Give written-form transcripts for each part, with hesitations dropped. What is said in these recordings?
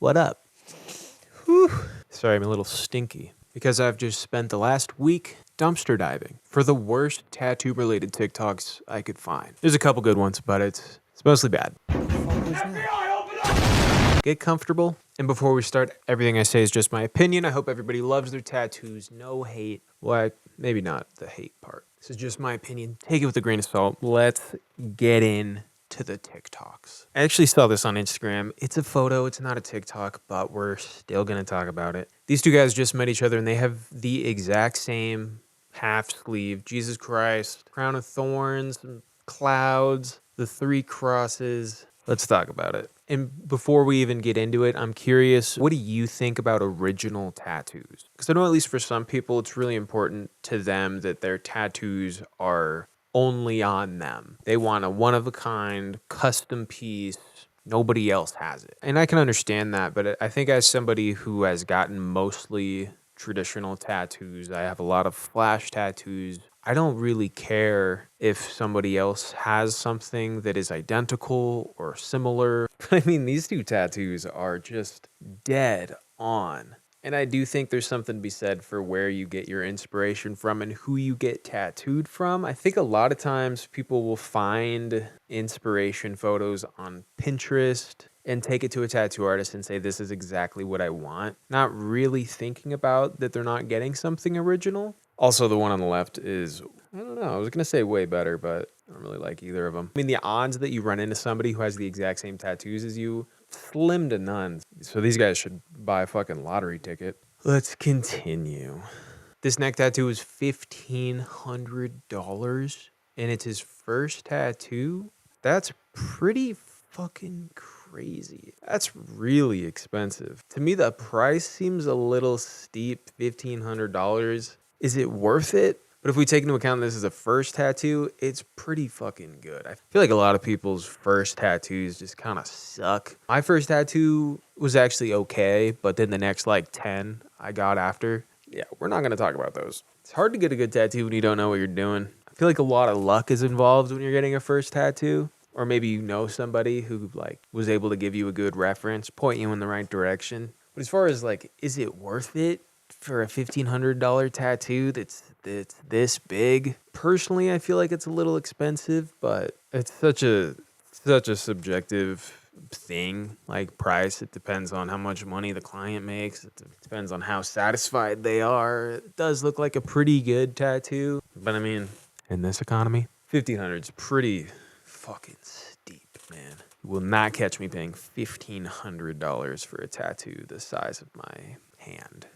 What up? Whew. Sorry, I'm a little stinky because I've just spent the last week dumpster diving for the worst tattoo-related TikToks I could find. There's a couple good ones, but it's mostly bad. Get comfortable. And before we start, everything I say is just my opinion. I hope everybody loves their tattoos. No hate. Well, maybe not the hate part. This is just my opinion. Take it with a grain of salt. Let's get in to the TikToks. I actually saw this on Instagram. It's a photo. It's not a TikTok, but we're still going to talk about it. These two guys just met each other, and they have the exact same half sleeve. Jesus Christ, crown of thorns, clouds, the three crosses. Let's talk about it. And before we even get into it, I'm curious, what do you think about original tattoos? Because I know at least for some people, it's really important to them that their tattoos are only on them. They want a one-of-a-kind, custom piece. Nobody else has it. And I can understand that, but I think as somebody who has gotten mostly traditional tattoos, I have a lot of flash tattoos. I don't really care if somebody else has something that is identical or similar. I mean, these two tattoos are just dead on. And I do think there's something to be said for where you get your inspiration from and who you get tattooed from. I think a lot of times people will find inspiration photos on Pinterest and take it to a tattoo artist and say, this is exactly what I want. Not really thinking about that they're not getting something original. Also, the one on the left is, I don't know, I was going to say way better, but I don't really like either of them. I mean, the odds that you run into somebody who has the exact same tattoos as you, slim to none. So these guys should buy a fucking lottery ticket. Let's continue. This neck tattoo is $1,500, and it's his first tattoo. That's pretty fucking crazy. That's really expensive. To me, the price seems a little steep, $1,500. Is it worth it? But if we take into account this is a first tattoo, it's pretty fucking good. I feel like a lot of people's first tattoos just kind of suck. My first tattoo was actually okay, but then the next like 10 I got after, yeah, we're not going to talk about those. It's hard to get a good tattoo when you don't know what you're doing. I feel like a lot of luck is involved when you're getting a first tattoo. Or maybe you know somebody who like was able to give you a good reference, point you in the right direction. But as far as like, is it worth it for a $1,500 tattoo that's this big? Personally, I feel like it's a little expensive, but it's such a subjective thing. Like price, it depends on how much money the client makes. It depends on how satisfied they are. It does look like a pretty good tattoo, but I mean, in this economy, $1,500 is pretty fucking steep, man. You will not catch me paying $1,500 for a tattoo the size of my hand.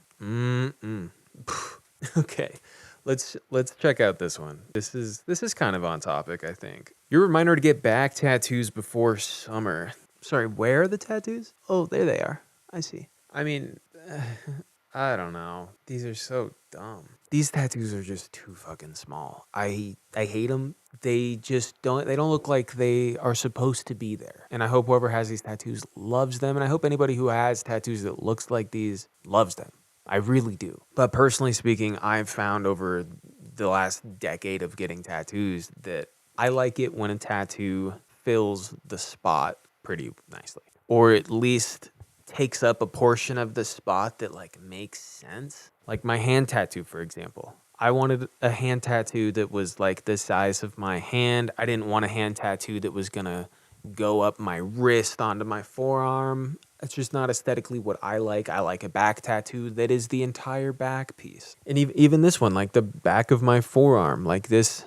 Okay, let's check out this one. This is kind of on topic, I think. Your reminder to get back tattoos before summer. Sorry, where are the tattoos? Oh, there they are. I see. I mean, I don't know. These are so dumb. These tattoos are just too fucking small. I hate them. They don't look like they are supposed to be there. And I hope whoever has these tattoos loves them. And I hope anybody who has tattoos that looks like these loves them. I really do. But personally speaking, I've found over the last decade of getting tattoos that I like it when a tattoo fills the spot pretty nicely. Or at least takes up a portion of the spot that like makes sense. Like my hand tattoo, for example. I wanted a hand tattoo that was like the size of my hand. I didn't want a hand tattoo that was gonna go up my wrist onto my forearm. That's just not aesthetically what I like. I like a back tattoo that is the entire back piece. And even this one, like the back of my forearm, like this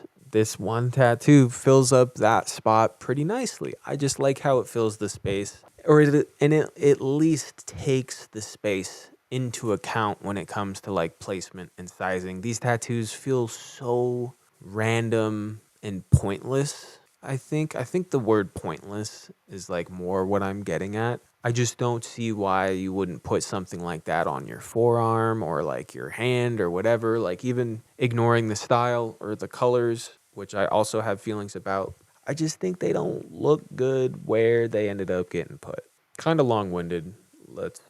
one tattoo fills up that spot pretty nicely. I just like how it fills the space, it at least takes the space into account when it comes to like placement and sizing. These tattoos feel so random and pointless. I think the word pointless is like more what I'm getting at. I just don't see why you wouldn't put something like that on your forearm or like your hand or whatever. Like even ignoring the style or the colors, which I also have feelings about. I just think they don't look good where they ended up getting put. Kind of long-winded. Let's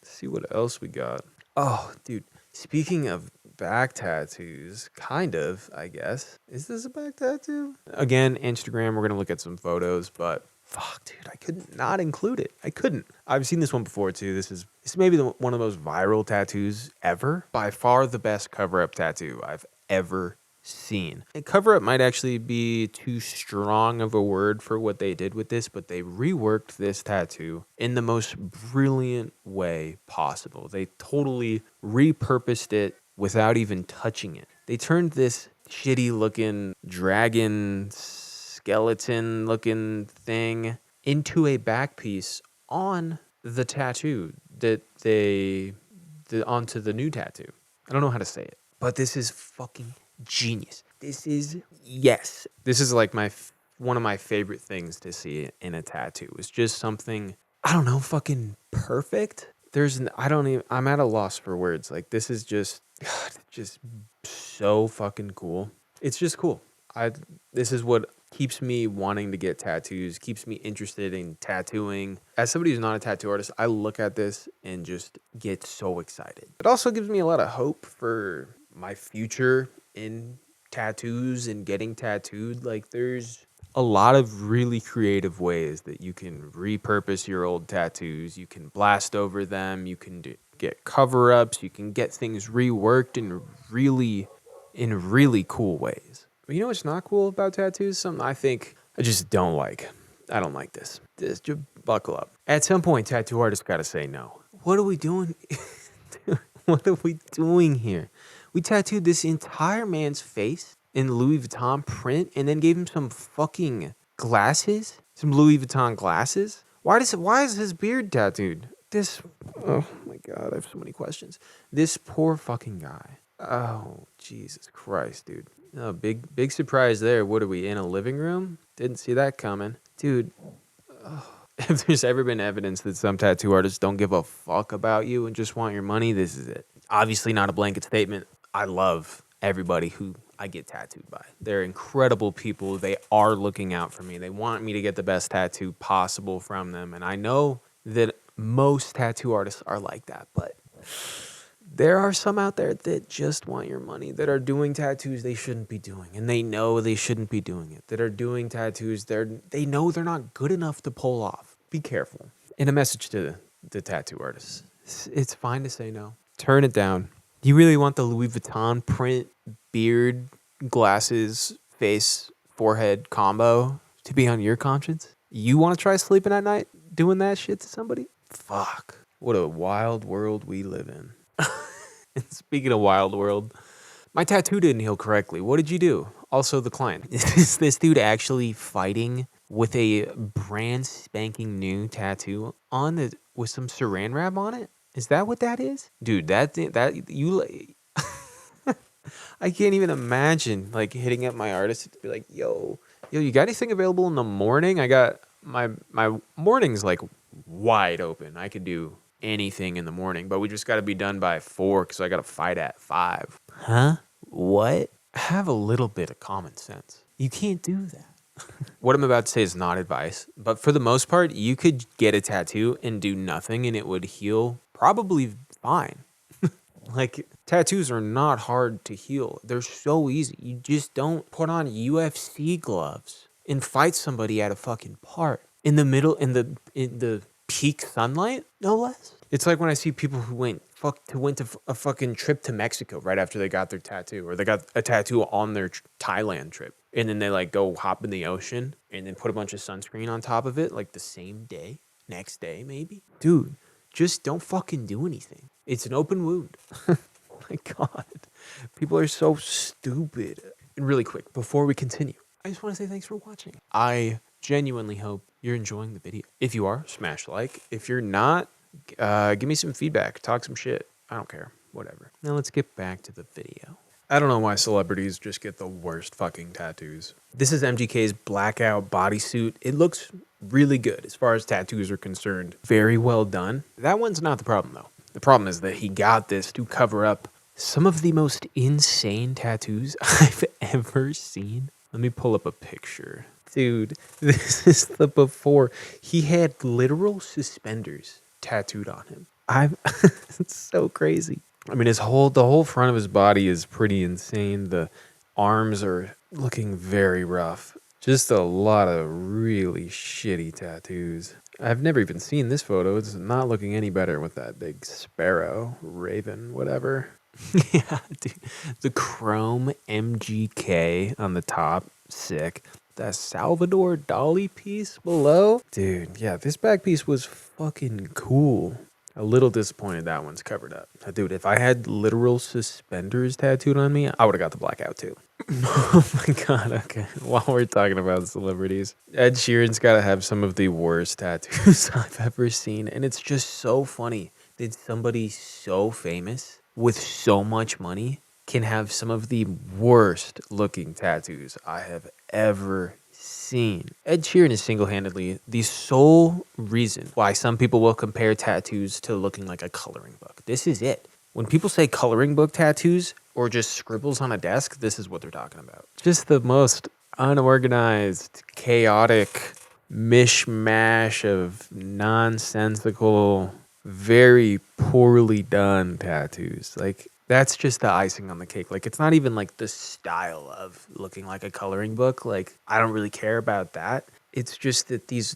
see what else we got. Oh, dude. Speaking of back tattoos, kind of, I guess. Is this a back tattoo? Again, Instagram, we're going to look at some photos, but Fuck, dude, I could not include it. I couldn't. I've seen this one before too. This is maybe one of the most viral tattoos ever. By far the best cover-up tattoo I've ever seen. And cover-up might actually be too strong of a word for what they did with this, but they reworked this tattoo in the most brilliant way possible. They totally repurposed it without even touching it. They turned this shitty looking dragon skeleton looking thing into a back piece on the tattoo onto the new tattoo. I don't know how to say it, but this is fucking genius. This is like one of my favorite things to see in a tattoo. It's just something, I don't know, fucking perfect. I'm at a loss for words. Like, this is just so fucking cool. It's just cool. This is what keeps me wanting to get tattoos, keeps me interested in tattooing. As somebody who's not a tattoo artist, I look at this and just get so excited. It also gives me a lot of hope for my future in tattoos and getting tattooed. Like, there's a lot of really creative ways that you can repurpose your old tattoos. You can blast over them. You can get cover-ups. You can get things reworked in really cool ways. But you know what's not cool about tattoos? Something I think I just don't like. I don't like this. Just buckle up. At some point, tattoo artists got to say no. What are we doing? What are we doing here? We tattooed this entire man's face in Louis Vuitton print and then gave him some fucking glasses? Some Louis Vuitton glasses? Why is his beard tattooed? Oh my God, I have so many questions. This poor fucking guy. Oh, Jesus Christ, dude. Oh, big surprise there. What are we, in a living room? Didn't see that coming. Dude, if there's ever been evidence that some tattoo artists don't give a fuck about you and just want your money, this is it. Obviously not a blanket statement. I love everybody who I get tattooed by. They're incredible people. They are looking out for me. They want me to get the best tattoo possible from them. And I know that most tattoo artists are like that, but there are some out there that just want your money, that are doing tattoos they shouldn't be doing, and they know they shouldn't be doing it, that are doing tattoos they know they're not good enough to pull off. Be careful. And a message to the tattoo artists. It's fine to say no. Turn it down. Do you really want the Louis Vuitton print, beard, glasses, face, forehead combo to be on your conscience? You want to try sleeping at night doing that shit to somebody? Fuck. What a wild world we live in. And speaking of wild world, my tattoo didn't heal correctly. What did you do? Also, the client. Is this dude actually fighting with a brand spanking new tattoo on it with some saran wrap on it? Is that what that is? Dude, that you I can't even imagine like hitting up my artist to be like, yo, you got anything available in the morning? I got my morning's like wide open. I could do anything in the morning, but we just got to be done by 4 because I got to fight at 5. Huh? What? Have a little bit of common sense. You can't do that. What I'm about to say is not advice, but for the most part, you could get a tattoo and do nothing and it would heal probably fine. Like, tattoos are not hard to heal. They're so easy. You just don't put on UFC gloves and fight somebody at a fucking park in the middle, in the peak sunlight, no less. It's like when I see people who went to a fucking trip to Mexico right after they got their tattoo, or they got a tattoo on their Thailand trip, and then they like go hop in the ocean and then put a bunch of sunscreen on top of it, like the same day, next day maybe. Dude, just don't fucking do anything. It's an open wound. My God, people are so stupid. And really quick, before we continue, I just want to say thanks for watching. I genuinely hope you're enjoying the video. If you are, smash like. If you're not, give me some feedback. Talk some shit. I don't care. Whatever. Now let's get back to the video. I don't know why celebrities just get the worst fucking tattoos. This is MGK's blackout bodysuit. It looks really good as far as tattoos are concerned. Very well done. That one's not the problem though. The problem is that he got this to cover up some of the most insane tattoos I've ever seen. Let me pull up a picture. Dude, this is the before. He had literal suspenders tattooed on him. It's so crazy. I mean, the whole front of his body is pretty insane. The arms are looking very rough. Just a lot of really shitty tattoos. I've never even seen this photo. It's not looking any better with that big sparrow, raven, whatever. Yeah, dude. The chrome MGK on the top, sick. That Salvador Dali piece below. Dude, yeah, this back piece was fucking cool. A little disappointed that one's covered up. Dude, if I had literal suspenders tattooed on me, I would have got the blackout too. Oh my god, okay. While we're talking about celebrities, Ed Sheeran's got to have some of the worst tattoos I've ever seen. And it's just so funny that somebody so famous with so much money can have some of the worst looking tattoos I have ever seen. Ed Sheeran is single-handedly the sole reason why some people will compare tattoos to looking like a coloring book. This is it. When people say coloring book tattoos or just scribbles on a desk, this is what they're talking about. Just the most unorganized, chaotic mishmash of nonsensical, very poorly done tattoos. Like, that's just the icing on the cake. Like, it's not even like the style of looking like a coloring book. Like, I don't really care about that. It's just that these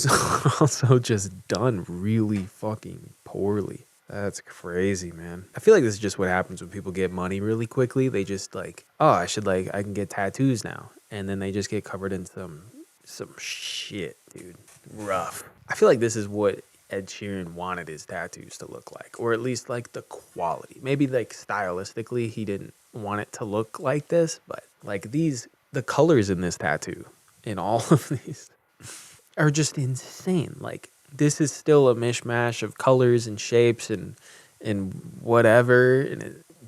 are also just done really fucking poorly. That's crazy, man. I feel like this is just what happens when people get money really quickly. They just like, oh, I can get tattoos now. And then they just get covered in some shit, dude. Rough. I feel like this is what Ed Sheeran wanted his tattoos to look like, or at least like the quality. Maybe like stylistically, he didn't want it to look like this, but like the colors in this tattoo, in all of these, are just insane. Like, this is still a mishmash of colors and shapes and whatever,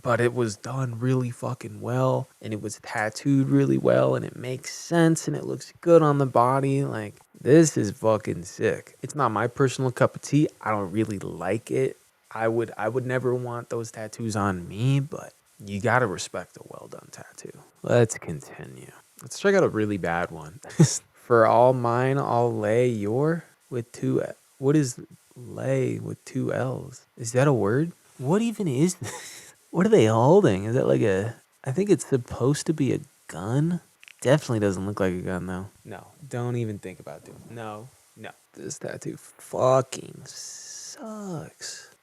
but it was done really fucking well, and it was tattooed really well, and it makes sense, and it looks good on the body. Like, this is fucking sick. It's not my personal cup of tea. I don't really like it. I would never want those tattoos on me, but you gotta respect a well done tattoo. Let's continue. Let's check out a really bad one. For all mine, I'll lay your with two. What is lay with two L's? Is that a word? What even is this? What are they holding? Is that like a... I think it's supposed to be a gun. Definitely doesn't look like a gun, though. No, don't even think about it. No. This tattoo fucking sucks.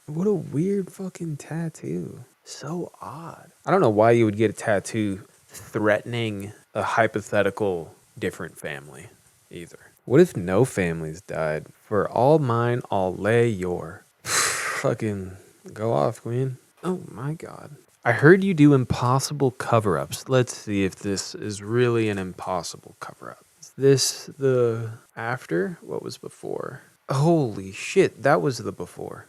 What a weird fucking tattoo. So odd. I don't know why you would get a tattoo threatening a hypothetical different family either. What if no families died? For all mine, I'll lay your... Fucking go off, queen. Oh my god. I heard you do impossible cover-ups. Let's see if this is really an impossible cover-up. Is this the after? What was before? Holy shit, that was the before.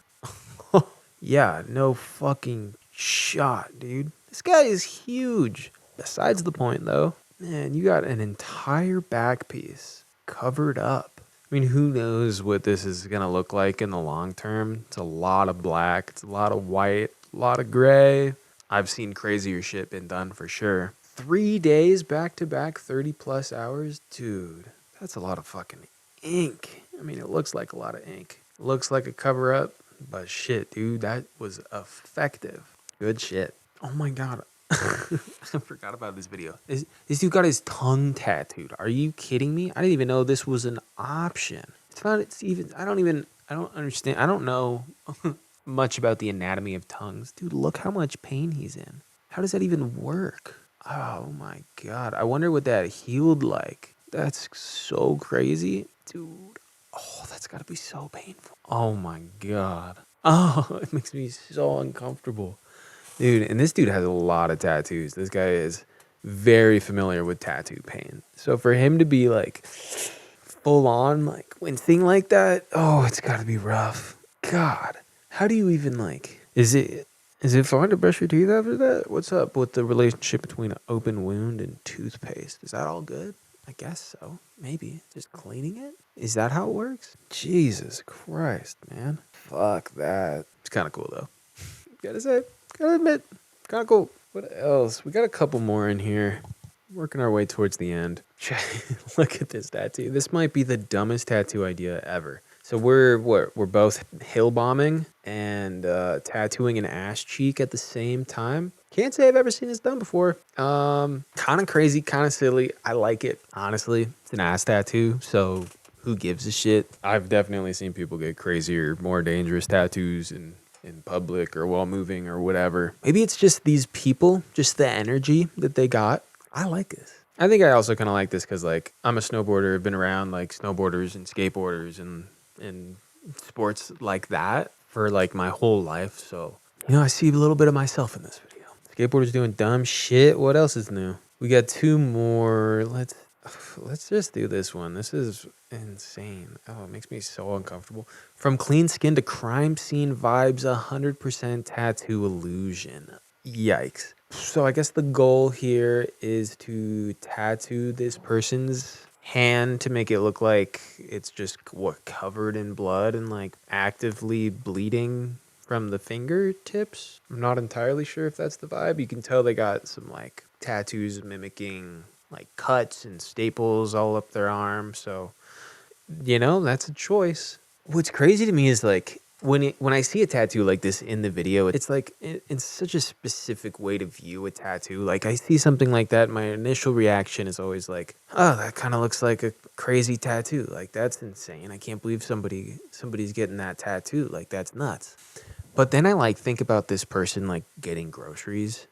Yeah, no fucking shot, dude. This guy is huge. Besides the point, though, man, you got an entire back piece covered up. I mean, who knows what this is going to look like in the long term? It's a lot of black. It's a lot of white. A lot of gray. I've seen crazier shit been done for sure. 3 days back to back, 30 plus hours? Dude, that's a lot of fucking ink. I mean, it looks like a lot of ink. It looks like a cover up, but shit, dude, that was effective. Good shit. Oh my god. I forgot about this video. This dude got his tongue tattooed. Are you kidding me? I didn't even know this was an option. I don't understand. I don't know much about the anatomy of tongues. Dude, look how much pain he's in. How does that even work? Oh my god. I wonder what that healed like. That's so crazy. Dude. Oh, that's gotta be so painful. Oh my god. Oh, it makes me so uncomfortable. Dude, and this dude has a lot of tattoos. This guy is very familiar with tattoo pain. So for him to be like full on, like wincing like that, oh, it's gotta be rough. God, how do you even like, is it fun to brush your teeth after that? What's up with the relationship between an open wound and toothpaste? Is that all good? I guess so. Maybe. Just cleaning it? Is that how it works? Jesus Christ, man. Fuck that. It's kind of cool though. Gotta admit, kind of cool. What else? We got a couple more in here. Working our way towards the end. Look at this tattoo. This might be the dumbest tattoo idea ever. So we're both hill bombing and tattooing an ass cheek at the same time. Can't say I've ever seen this done before. Kind of crazy, kind of silly. I like it, honestly. It's an ass tattoo, so who gives a shit? I've definitely seen people get crazier, more dangerous tattoos in public or while moving or whatever. Maybe it's just these people, just the energy that they got. I like this. I think I also kind of like this because, like, I'm a snowboarder. I've been around, like, snowboarders and skateboarders and sports like that for, like, my whole life. So, you know, I see a little bit of myself in this video. Skateboarders doing dumb shit. What else is new? We got two more. Let's just do this one. This is insane. Oh, it makes me so uncomfortable. From clean skin to crime scene vibes, 100% tattoo illusion. Yikes. So I guess the goal here is to tattoo this person's hand to make it look like it's just covered in blood and like actively bleeding from the fingertips. I'm not entirely sure if that's the vibe. You can tell they got some like tattoos mimicking like cuts and staples all up their arm. So, you know, that's a choice. What's crazy to me is like when I see a tattoo like this in the video, it's like it's such a specific way to view a tattoo. Like I see something like that, my initial reaction is always like, oh, that kind of looks like a crazy tattoo. Like that's insane. I can't believe somebody's getting that tattoo. Like that's nuts. But then I like think about this person like getting groceries,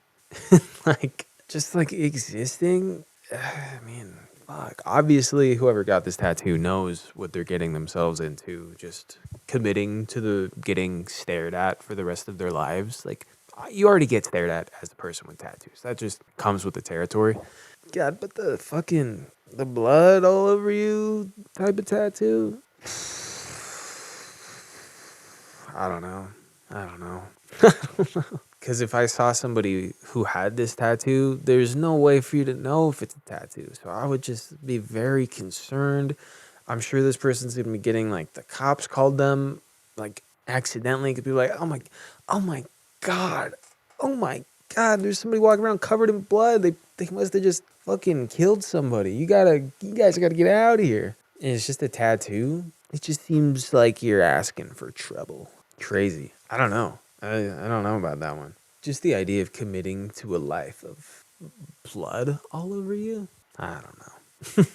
like just like existing. I mean, fuck. Obviously, whoever got this tattoo knows what they're getting themselves into. Just committing to the getting stared at for the rest of their lives. Like, you already get stared at as the person with tattoos. That just comes with the territory. God, but the blood all over you type of tattoo. I don't know. Because if I saw somebody who had this tattoo, there's no way for you to know if it's a tattoo. So I would just be very concerned. I'm sure this person's going to be getting, like, the cops called them, like, accidentally. Could be like, oh my God, there's somebody walking around covered in blood. They must have just fucking killed somebody. You guys gotta get out of here. And it's just a tattoo. It just seems like you're asking for trouble. Crazy. I don't know. I don't know about that one. Just the idea of committing to a life of blood all over you. I don't know.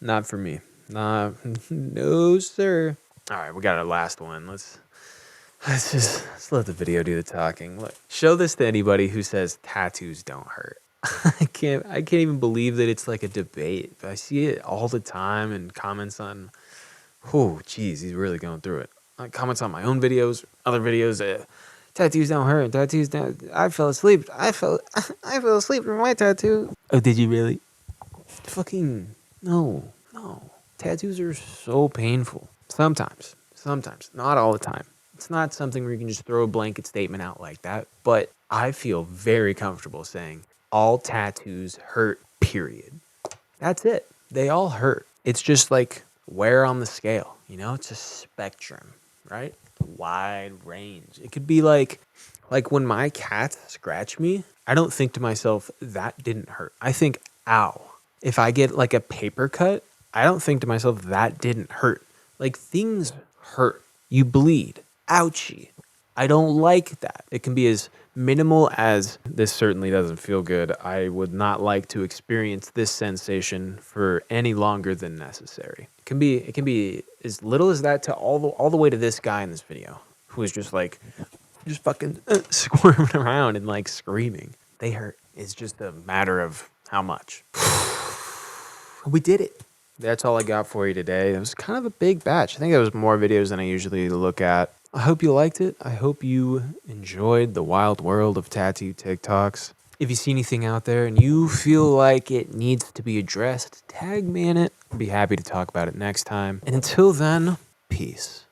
Not for me. No, sir. All right, we got our last one. Let's let the video do the talking. Look, show this to anybody who says tattoos don't hurt. I can't even believe that it's like a debate. I see it all the time in comments on. Oh, geez, he's really going through it. Comments on my own videos, other videos. Tattoos don't hurt. Tattoos don't. I fell asleep. I fell asleep from my tattoo. Oh, did you really? Fucking no. Tattoos are so painful. Sometimes, not all the time. It's not something where you can just throw a blanket statement out like that. But I feel very comfortable saying all tattoos hurt. Period. That's it. They all hurt. It's just like where on the scale. You know, it's a spectrum, right? Wide range. It could be like when my cats scratch me, I don't think to myself, that didn't hurt. I think, ow. If I get like a paper cut, I don't think to myself, that didn't hurt. Like things hurt. You bleed. Ouchie. I don't like that. It can be as minimal as this certainly doesn't feel good. I would not like to experience this sensation for any longer than necessary. It can be as little as that to all the way to this guy in this video who is just fucking squirming around and like screaming. They hurt. It's just a matter of how much. We did it. That's all I got for you today. It was kind of a big batch. I think that was more videos than I usually look at. I hope you liked it. I hope you enjoyed the wild world of tattoo TikToks. If you see anything out there and you feel like it needs to be addressed, tag me in it. I'd be happy to talk about it next time. And until then, peace.